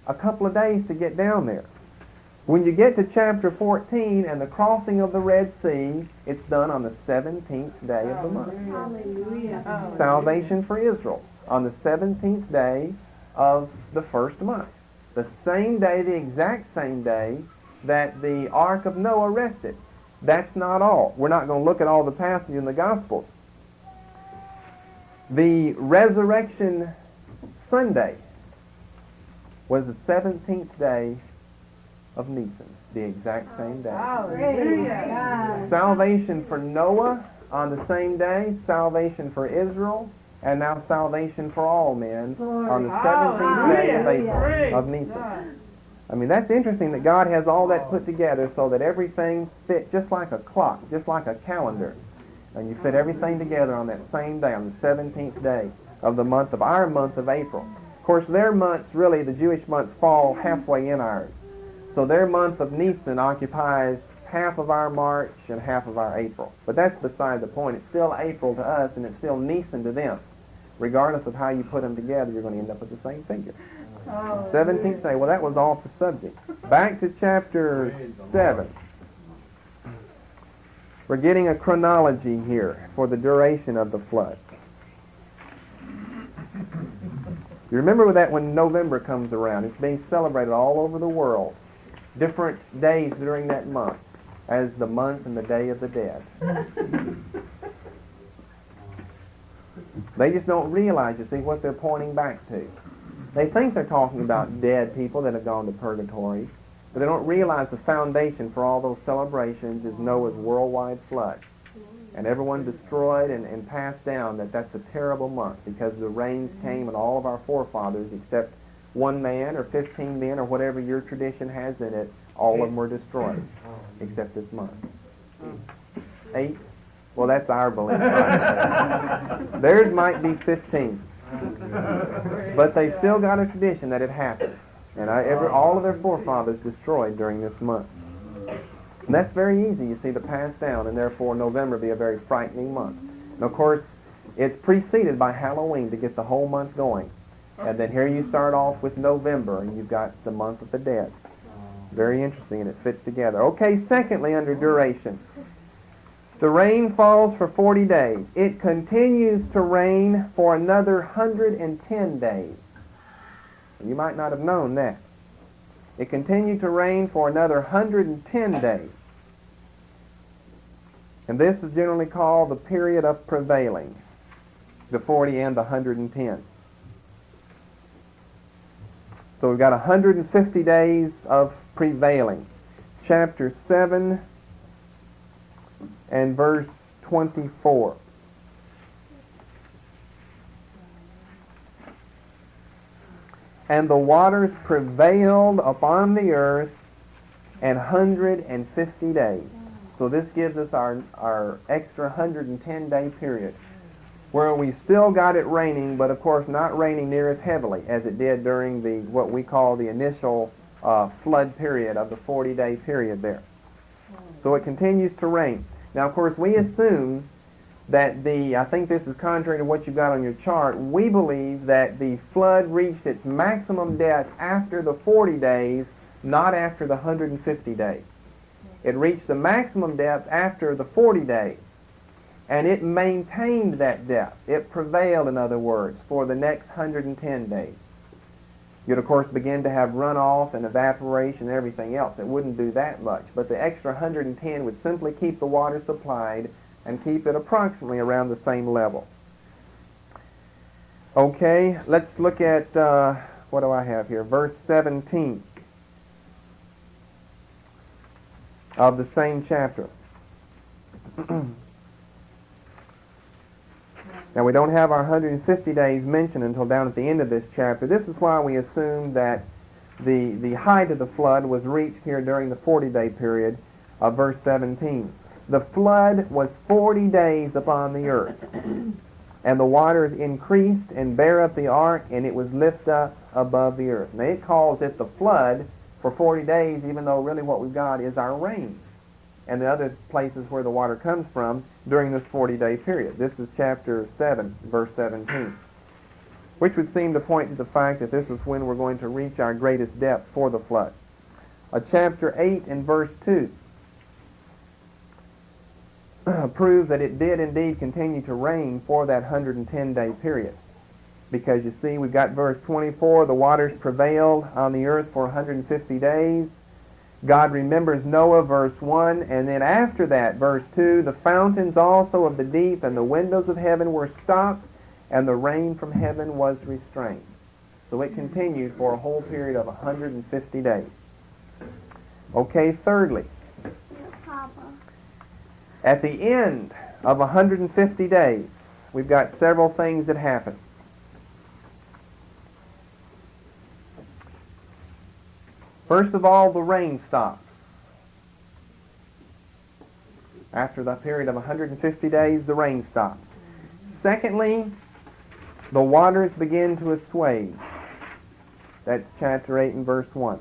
a couple of days to get down there. When you get to chapter 14 and the crossing of the Red Sea, it's done on the 17th day of the month. Hallelujah. Salvation for Israel on the 17th day of the first month. The same day, the exact same day that the Ark of Noah rested. That's not all. We're not going to look at all the passages in the Gospels. The Resurrection Sunday was the 17th day of Nisan, the exact same day. Hallelujah. Salvation for Noah on the same day, salvation for Israel, and now salvation for all men on the 17th day of April of Nisan. I mean, that's interesting that God has all that put together so that everything fit just like a clock, just like a calendar. And you fit everything together on that same day, on the 17th day of the month of our month of April. Of course, their months, really, the Jewish months fall halfway in ours. So their month of Nisan occupies half of our March and half of our April. But that's beside the point. It's still April to us, and it's still Nisan to them. Regardless of how you put them together, you're going to end up with the same figure. 17th day. Well, that was off the subject. Back to chapter 7. We're getting a chronology here for the duration of the flood. You remember that when November comes around, it's being celebrated all over the world. Different days during that month as the month and the day of the dead. They just don't realize, you see, what they're pointing back to. They think they're talking about dead people that have gone to purgatory, but they don't realize the foundation for all those celebrations is Noah's worldwide flood. And everyone destroyed and passed down that's a terrible month because the rains came and all of our forefathers, except one man or 15 men or whatever your tradition has in it, all of them were destroyed, except this month. 8? Well, that's our belief. Right? Theirs might be 15. But they still got a tradition that it happened. And all of their forefathers destroyed during this month. And that's very easy, you see, to pass down, and therefore November be a very frightening month. And of course, it's preceded by Halloween to get the whole month going. And then here you start off with November, and you've got the month of the dead. Very interesting, and it fits together. Okay, secondly, under duration. The rain falls for 40 days. It continues to rain for another 110 days. You might not have known that. It continued to rain for another 110 days. And this is generally called the period of prevailing, the 40 and the 110. So we've got 150 days of prevailing. Chapter 7 and verse 24. And the waters prevailed upon the earth 150 days. So this gives us our extra 110-day period, where we still got it raining, but of course not raining near as heavily as it did during what we call the initial flood period of the 40-day period there. So it continues to rain. Now, of course, we assume that I think this is contrary to what you've got on your chart, we believe that the flood reached its maximum depth after the 40 days, not after the 150 days. It reached the maximum depth after the 40 days, and it maintained that depth. It prevailed, in other words, for the next 110 days. You'd, of course, begin to have runoff and evaporation and everything else. It wouldn't do that much, but the extra 110 would simply keep the water supplied and keep it approximately around the same level. Okay, let's look at, what do I have here? Verse 17 of the same chapter. Now, we don't have our 150 days mentioned until down at the end of this chapter. This is why we assume that the height of the flood was reached here during the 40-day period of verse 17. The flood was 40 days upon the earth, and the waters increased and bare up the ark, and it was lifted up above the earth. Now, it calls it the flood for 40 days, even though really what we've got is our rain and the other places where the water comes from during this 40-day period. This is chapter 7, verse 17, which would seem to point to the fact that this is when we're going to reach our greatest depth for the flood. Chapter 8 and verse 2 proves that it did indeed continue to rain for that 110-day period. Because you see, we've got verse 24, the waters prevailed on the earth for 150 days, God remembers Noah, verse 1, and then after that, verse 2, the fountains also of the deep and the windows of heaven were stopped, and the rain from heaven was restrained. So it continued for a whole period of 150 days. Okay, thirdly, at the end of 150 days, we've got several things that happen. First of all, the rain stops. After the period of 150 days, the rain stops. Secondly, the waters begin to assuage. That's chapter 8 and verse 1.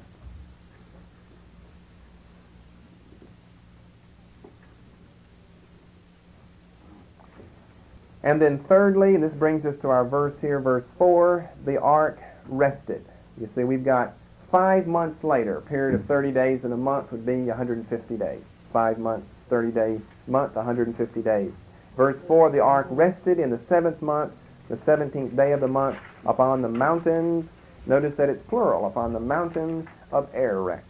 And then thirdly, and this brings us to our verse here, verse 4, the ark rested. You see, we've got 5 months later, a period of 30 days in a month would be 150 days. 5 months, 30 days, month, 150 days. Verse 4, the ark rested in the 7th month, the 17th day of the month, upon the mountains. Notice that it's plural, upon the mountains of Ararat.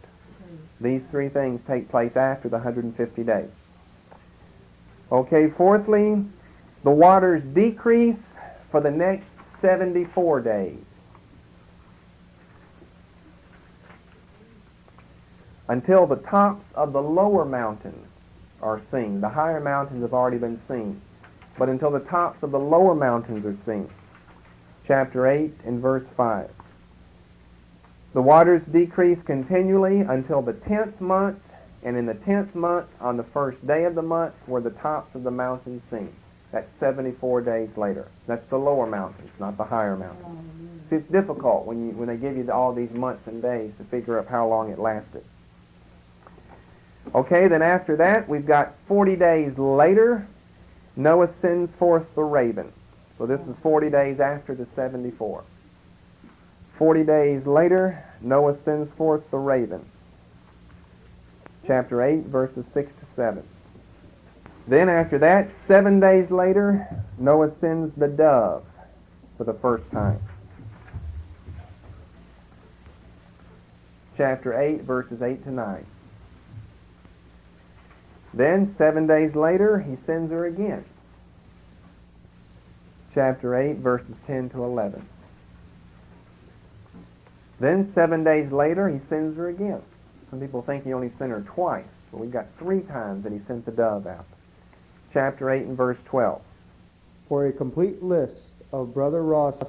These three things take place after the 150 days. Okay, fourthly, the waters decrease for the next 74 days. Until the tops of the lower mountains are seen. The higher mountains have already been seen. But until the tops of the lower mountains are seen. Chapter 8 and verse 5. The waters decrease continually until the 10th month, and in the 10th month, on the first day of the month, were the tops of the mountains seen. That's 74 days later. That's the lower mountains, not the higher mountains. See, it's difficult when they give you all these months and days to figure out how long it lasted. Okay, then after that, we've got 40 days later, Noah sends forth the raven. So this is 40 days after the 74. 40 days later, Noah sends forth the raven. Chapter 8, verses 6 to 7. Then after that, 7 days later, Noah sends the dove for the first time. Chapter 8, verses 8 to 9. Then, 7 days later, he sends her again. Chapter 8, verses 10 to 11. Then, 7 days later, he sends her again. Some people think he only sent her twice, but we've got 3 times that he sent the dove out. Chapter 8 and verse 12. For a complete list of Brother Ross